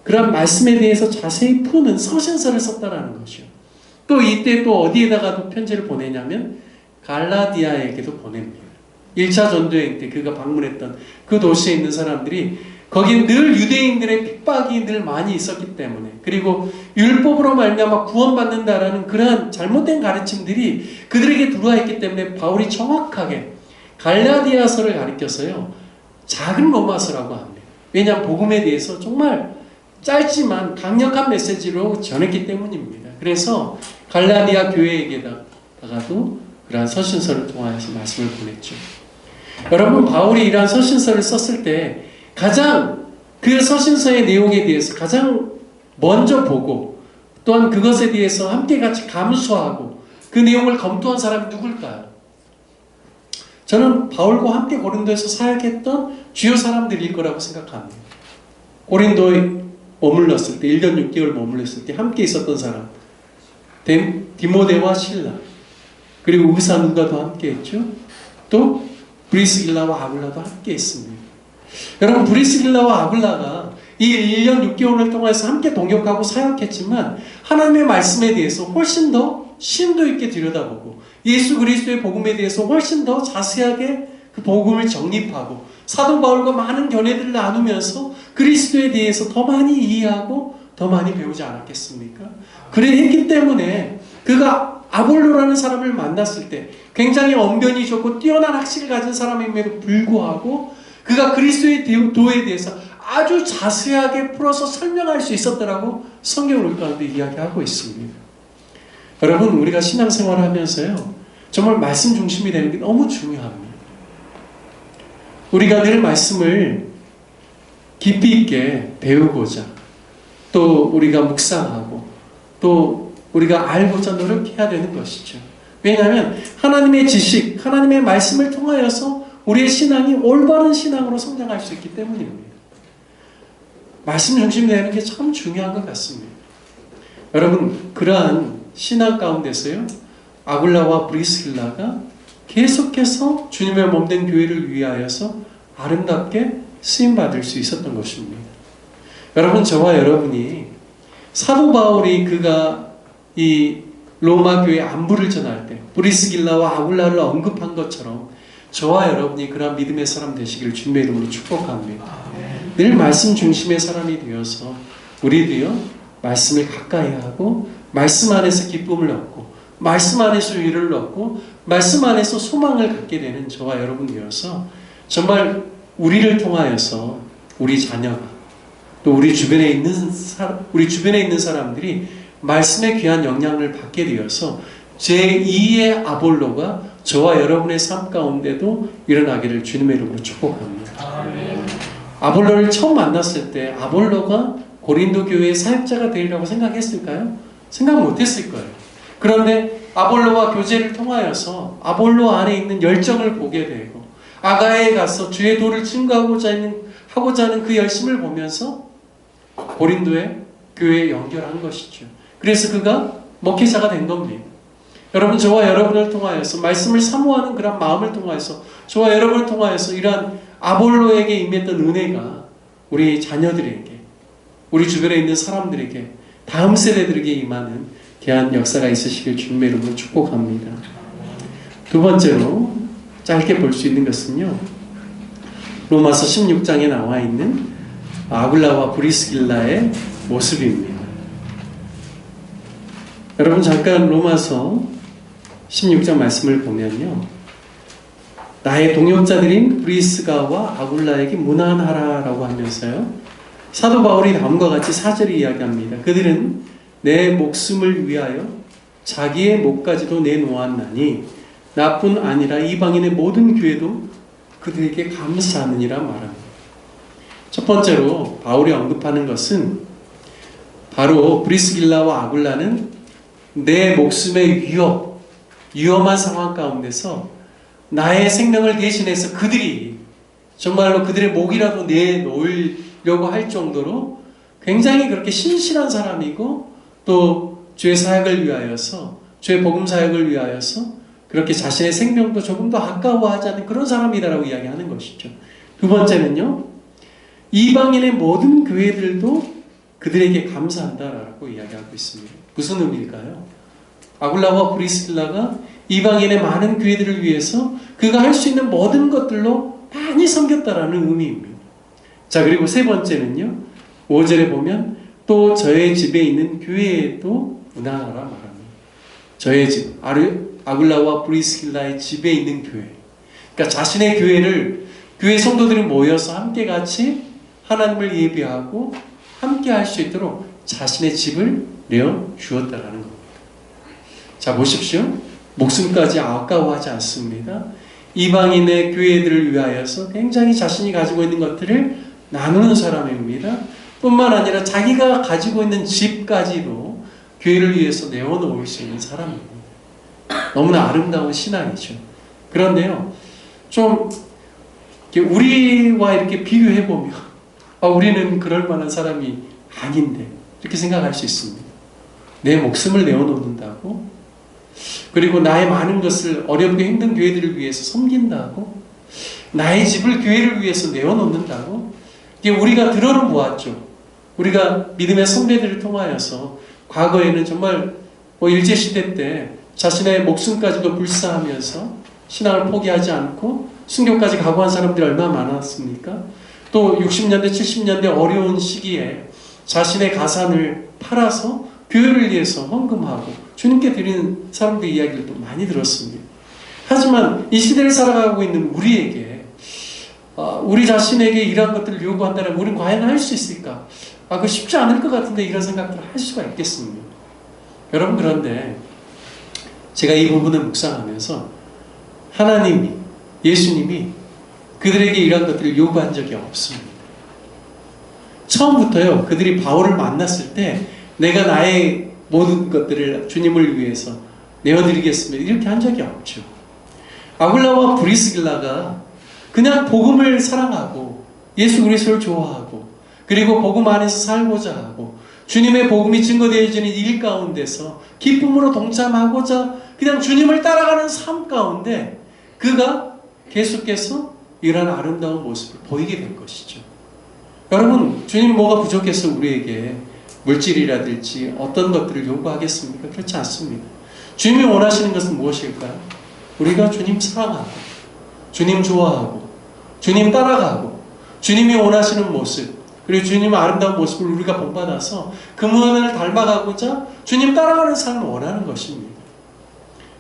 그런 말씀에 대해서 자세히 푸는 서신서를 썼다라는 것이요. 또 이때 또 어디에다가도 편지를 보내냐면 갈라디아에게도 보냅니다. 1차 전도여행 때 그가 방문했던 그 도시에 있는 사람들이 거긴 늘 유대인들의 핍박이 늘 많이 있었기 때문에, 그리고 율법으로 말미암아 구원받는다라는 그러한 잘못된 가르침들이 그들에게 들어와 있기 때문에 바울이 정확하게 갈라디아서를 가리켜서요, 작은 로마서라고 합니다. 왜냐하면 복음에 대해서 정말 짧지만 강력한 메시지로 전했기 때문입니다. 그래서 갈라디아 교회에게다가도 그러한 서신서를 통하여서 말씀을 보냈죠. 여러분, 바울이 이러한 서신서를 썼을 때 가장 그 서신서의 내용에 대해서 가장 먼저 보고 또한 그것에 대해서 함께 같이 감수하고 그 내용을 검토한 사람이 누굴까요? 저는 바울과 함께 고린도에서 사역했던 주요 사람들일 거라고 생각합니다. 고린도에 머물렀을 때, 1년 6개월 머물렀을 때 함께 있었던 사람, 디모데와 실라, 그리고 의사 누가도 함께 했죠. 또 브리스길라와 아굴라도 함께 있습니다. 여러분, 브리스길라와 아굴라가 이 1년 6개월을 통해서 함께 동역하고 사역했지만 하나님의 말씀에 대해서 훨씬 더 심도 있게 들여다보고 예수 그리스도의 복음에 대해서 훨씬 더 자세하게 그 복음을 정립하고 사도 바울과 많은 견해들을 나누면서 그리스도에 대해서 더 많이 이해하고 더 많이 배우지 않았겠습니까? 그랬기 때문에 그가 아볼로라는 사람을 만났을 때 굉장히 언변이 좋고 뛰어난 학식을 가진 사람임에도 불구하고 그가 그리스도의 도에 대해서 아주 자세하게 풀어서 설명할 수 있었더라고 성경을 우리 가운데 이야기하고 있습니다. 여러분, 우리가 신앙생활을 하면서요, 정말 말씀 중심이 되는 게 너무 중요합니다. 우리가 늘 말씀을 깊이 있게 배우고자 또 우리가 묵상하고 또 우리가 알고자 노력해야 되는 것이죠. 왜냐하면 하나님의 지식, 하나님의 말씀을 통하여서 우리의 신앙이 올바른 신앙으로 성장할 수 있기 때문입니다. 말씀 중심이 되는 게 참 중요한 것 같습니다. 여러분, 그러한 신앙 가운데서요, 아굴라와 브리스길라가 계속해서 주님의 몸된 교회를 위하여서 아름답게 쓰임받을 수 있었던 것입니다. 여러분, 저와 여러분이 사도 바울이 그가 이 로마 교회 안부를 전할 때 브리스길라와 아굴라를 언급한 것처럼 저와 여러분이 그런 믿음의 사람 되시기를 주님의 이름으로 축복합니다. 늘 말씀 중심의 사람이 되어서 우리도요, 말씀을 가까이 하고 말씀 안에서 기쁨을 얻고 말씀 안에서 위로를 얻고 말씀 안에서 소망을 갖게 되는 저와 여러분 되어서 정말 우리를 통하여서 우리 자녀가 또 우리 주변에 있는 사람들이 말씀의 귀한 영향을 받게 되어서 제2의 아볼로가 저와 여러분의 삶 가운데도 일어나기를 주님의 이름으로 축복합니다. 아볼로를 처음 만났을 때 아볼로가 고린도 교회의 사역자가 되리라고 생각했을까요? 생각 못했을 거예요. 그런데 아볼로와 교제를 통하여서 아볼로 안에 있는 열정을 보게 되고 아가야에 가서 주의 도를 증거하고자 하는 그 열심을 보면서 고린도의 교회에 연결한 것이죠. 그래서 그가 목회자가 된 겁니다. 여러분, 저와 여러분을 통하여서 말씀을 사모하는 그런 마음을 통하여서 저와 여러분을 통하여서 이러한 아볼로에게 임했던 은혜가 우리 자녀들에게, 우리 주변에 있는 사람들에게, 다음 세대들에게 임하는 귀한 역사가 있으시길 주님의 이름으로 축복합니다. 두 번째로 짧게 볼 수 있는 것은요, 로마서 16장에 나와 있는 아굴라와 브리스길라의 모습입니다. 여러분, 잠깐 로마서 16장 말씀을 보면요, 나의 동역자들인 브리스가와 아굴라에게 문안하라라고 하면서요, 사도 바울이 다음과 같이 4절을 이야기합니다. 그들은 내 목숨을 위하여 자기의 목까지도 내놓았나니 나뿐 아니라 이방인의 모든 교회도 그들에게 감사하느니라 말합니다. 첫 번째로 바울이 언급하는 것은 바로 브리스길라와 아굴라는 내 목숨의 위험한 상황 가운데서 나의 생명을 대신해서 그들이 정말로 그들의 목이라도 내놓으려고 할 정도로 굉장히 그렇게 신실한 사람이고 또 주의 사역을 위하여서, 주의 복음 사역을 위하여서 그렇게 자신의 생명도 조금 더 아까워하지 않는 그런 사람이다라고 이야기하는 것이죠. 두 번째는요, 이방인의 모든 교회들도 그들에게 감사한다라고 이야기하고 있습니다. 무슨 의미일까요? 아굴라와 브리스길라가 이방인의 많은 교회들을 위해서 그가 할 수 있는 모든 것들로 많이 섬겼다라는 의미입니다. 자, 그리고 세 번째는요, 5절에 보면 또 저의 집에 있는 교회에도 문안하라 말합니다. 저의 집, 아굴라와 브리스길라의 집에 있는 교회. 그러니까 자신의 교회 성도들이 모여서 함께 같이 하나님을 예배하고 함께 할 수 있도록 자신의 집을 내어 주었다라는 겁니다. 자, 보십시오. 목숨까지 아까워하지 않습니다. 이방인의 교회들을 위하여서 굉장히 자신이 가지고 있는 것들을 나누는 사람입니다. 뿐만 아니라 자기가 가지고 있는 집까지도 교회를 위해서 내어놓을 수 있는 사람입니다. 너무나 아름다운 신앙이죠. 그런데요, 좀 우리와 이렇게 비교해보면 우리는 그럴 만한 사람이 아닌데 이렇게 생각할 수 있습니다. 내 목숨을 내어놓는다고? 그리고 나의 많은 것을 어렵고 힘든 교회들을 위해서 섬긴다고? 나의 집을 교회를 위해서 내어놓는다고? 이게 우리가 들어는 보았죠. 우리가 믿음의 선배들을 통하여서 과거에는 정말 일제시대 때 자신의 목숨까지도 불사하면서 신앙을 포기하지 않고 순교까지 각오한 사람들이 얼마나 많았습니까? 또 60년대, 70년대 어려운 시기에 자신의 가산을 팔아서 교회를 위해서 헌금하고 주님께 드리는 사람들 이야기를 또 많이 들었습니다. 하지만 이 시대를 살아가고 있는 우리에게 우리 자신에게 이러한 것들을 요구한다면 우리는 과연 할 수 있을까? 그거 쉽지 않을 것 같은데 이런 생각들을 할 수가 있겠습니다. 여러분, 그런데 제가 이 부분을 묵상하면서 하나님이, 예수님이 그들에게 이러한 것들을 요구한 적이 없습니다. 처음부터요, 그들이 바울을 만났을 때 내가 나의 모든 것들을 주님을 위해서 내어드리겠습니다, 이렇게 한 적이 없죠. 아굴라와 브리스길라가 그냥 복음을 사랑하고 예수 그리스도를 좋아하고 그리고 복음 안에서 살고자 하고 주님의 복음이 증거되어지는 일 가운데서 기쁨으로 동참하고자 그냥 주님을 따라가는 삶 가운데 그가 계속해서 이런 아름다운 모습을 보이게 된 것이죠. 여러분, 주님 뭐가 부족해서 우리에게 물질이라든지 어떤 것들을 요구하겠습니까? 그렇지 않습니다. 주님이 원하시는 것은 무엇일까요? 우리가 주님 사랑하고 주님 좋아하고 주님 따라가고 주님이 원하시는 모습 그리고 주님의 아름다운 모습을 우리가 본받아서 그 무언을 닮아가고자 주님 따라가는 삶을 원하는 것입니다.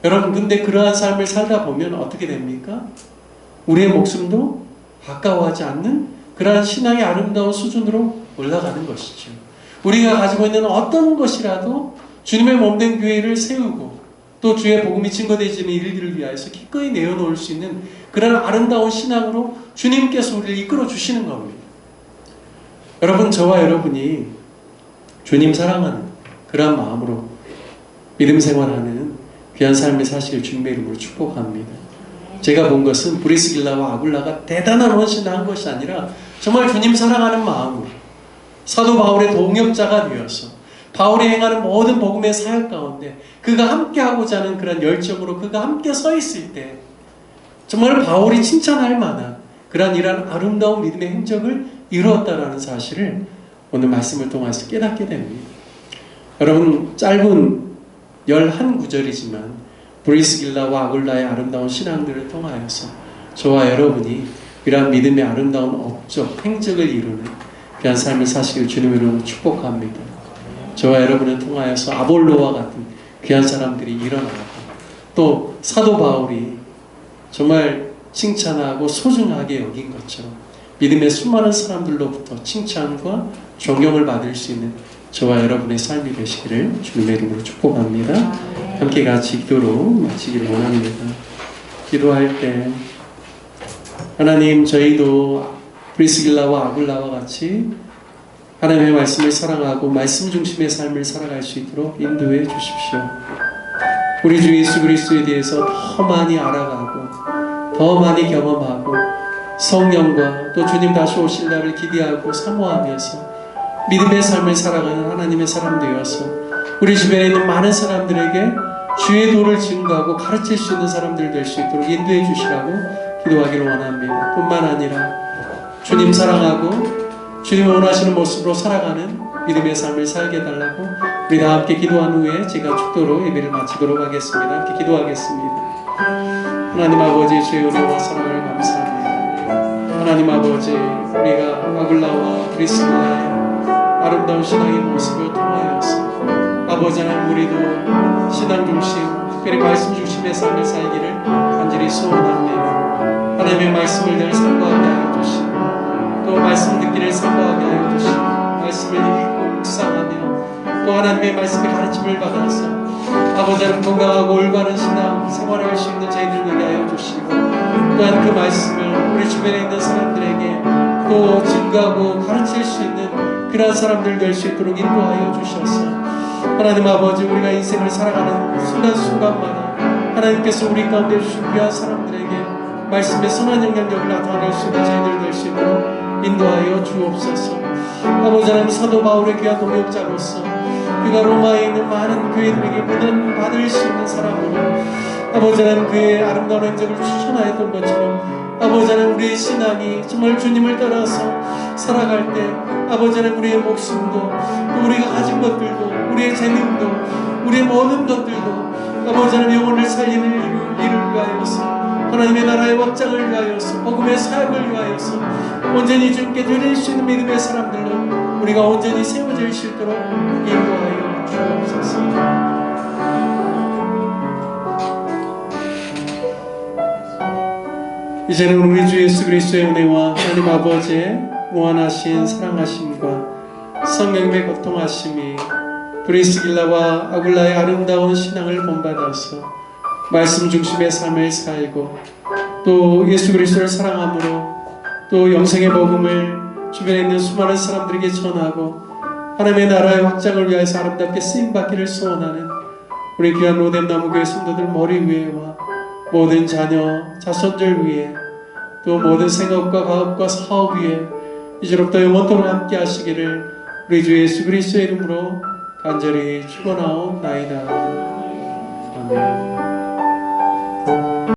여러분, 근데 그러한 삶을 살다 보면 어떻게 됩니까? 우리의 목숨도 아까워하지 않는 그러한 신앙의 아름다운 수준으로 올라가는 것이죠. 우리가 가지고 있는 어떤 것이라도 주님의 몸된 교회를 세우고 또 주의 복음이 증거되어지는 일들을 위하여서 기꺼이 내어놓을 수 있는 그런 아름다운 신앙으로 주님께서 우리를 이끌어 주시는 겁니다. 여러분, 저와 여러분이 주님 사랑하는 그런 마음으로 믿음 생활하는 귀한 삶을 사시길 주님의 이름으로 축복합니다. 제가 본 것은 브리스길라와 아굴라가 대단한 헌신을 한 것이 아니라 정말 주님 사랑하는 마음으로 사도 바울의 동역자가 되어서 바울이 행하는 모든 복음의 사역 가운데 그가 함께 하고자 하는 그런 열정으로 그가 함께 서 있을 때 정말 바울이 칭찬할 만한 그런 이런 아름다운 믿음의 행적을 이루었다라는 사실을 오늘 말씀을 통해서 깨닫게 됩니다. 여러분, 짧은 11구절이지만 브리스길라와 아굴라의 아름다운 신앙들을 통하여서 저와 여러분이 이러한 믿음의 아름다운 업적, 행적을 이루는 귀한 삶을 사시길 주님으로 축복합니다. 저와 여러분을 통하여서 아볼로와 같은 귀한 사람들이 일어나고 또 사도 바울이 정말 칭찬하고 소중하게 여긴 것처럼 믿음의 수많은 사람들로부터 칭찬과 존경을 받을 수 있는 저와 여러분의 삶이 되시기를 주님의 이름으로 축복합니다. 함께 같이 기도로 마치기를 원합니다. 기도할 때 하나님, 저희도 브리스길라와 아굴라와 같이 하나님의 말씀을 사랑하고 말씀 중심의 삶을 살아갈 수 있도록 인도해 주십시오. 우리 주 예수 그리스도에 대해서 더 많이 알아가고 더 많이 경험하고 성령과 또 주님 다시 오실 날을 기대하고 사모하면서 믿음의 삶을 살아가는 하나님의 사람 되어서 우리 주변에 있는 많은 사람들에게 주의 도를 증거하고 가르칠 수 있는 사람들 될 수 있도록 인도해 주시라고 기도하기를 원합니다. 뿐만 아니라 주님 사랑하고 주님 원하시는 모습으로 살아가는 믿음의 삶을 살게 해달라고 우리 다 함께 기도한 후에 제가 축도로 예배를 마치도록 하겠습니다. 함께 기도하겠습니다. 하나님 아버지, 주의 은혜와 사랑을 감사합니다. 하나님 아버지, 우리가 아굴라와 브리스길라의 아름다운 신앙의 모습을 통하여서 아버지 하나님, 우리도 신앙 중심, 특별히 말씀 중심의 삶을 살기를 간절히 소원합니다. 하나님의 말씀을 늘 선포하게 하여 주시고 또 말씀 듣기를 선포하게 하여 주시고 말씀을 읽고 묵상하며 또 하나님의 말씀의 가르침을 받아서 아버지 하나님 건강하고 올바른 신앙 생활을 할 수 있는 저희들 되게 하여 주시고 또한 그 말씀을 우리 주변에 있는 사람들에게 또 증거하고 가르칠 수 있는 그러한 사람들 될 수 있도록 인도하여 주셔서 하나님 아버지, 우리가 인생을 살아가는 순간순간마다 하나님께서 우리 가운데 주신 귀한 사람들에게 말씀의 선한 영향력을 나타낼 수 있는 저희들 될 수 있도록 인도하여 주옵소서. 아버지 하나님, 사도 바울의 귀한 동역자로서 그가 로마에 있는 많은 교회들에게 문안 받을 수 있는 사람으로 아버지 하나님 그의 아름다운 행적을 추천하였던 것처럼 아버지 하나님 우리의 신앙이 정말 주님을 따라서 살아갈 때 아버지 하나님 우리의 목숨도 또 우리가 가진 것들도 우리의 재능도 우리의 모든 것들도 아버지 하나님 영혼을 살리는 일을 위하여서 하나님의 나라의 확장을 위하여서 복음의 사역을 위하여서 온전히 주님께 드릴 수 있는 믿음의 사람들로 우리가 온전히 세워질 수 있도록 인도하여 주옵소서. 이제는 우리 주 예수 그리스도의 은혜와 하나님 아버지의 무한하신 사랑하심과 성령님의 고통하심이 브리스길라와 아굴라의 아름다운 신앙을 본받아서 말씀 중심의 삶을 살고 또 예수 그리스도를 사랑함으로 또 영생의 복음을 주변에 있는 수많은 사람들에게 전하고 하나님의 나라의 확장을 위하여서 아름답게 쓰임받기를 소원하는 우리 귀한 로뎀나무교회 성도들 머리 위에와 모든 자녀, 자손들 위에 또 모든 생업과 가업과 사업 위에 이제로부터 영원토록 함께 하시기를 우리 주 예수 그리스도의 이름으로 간절히 축원하옵나이다. 아멘.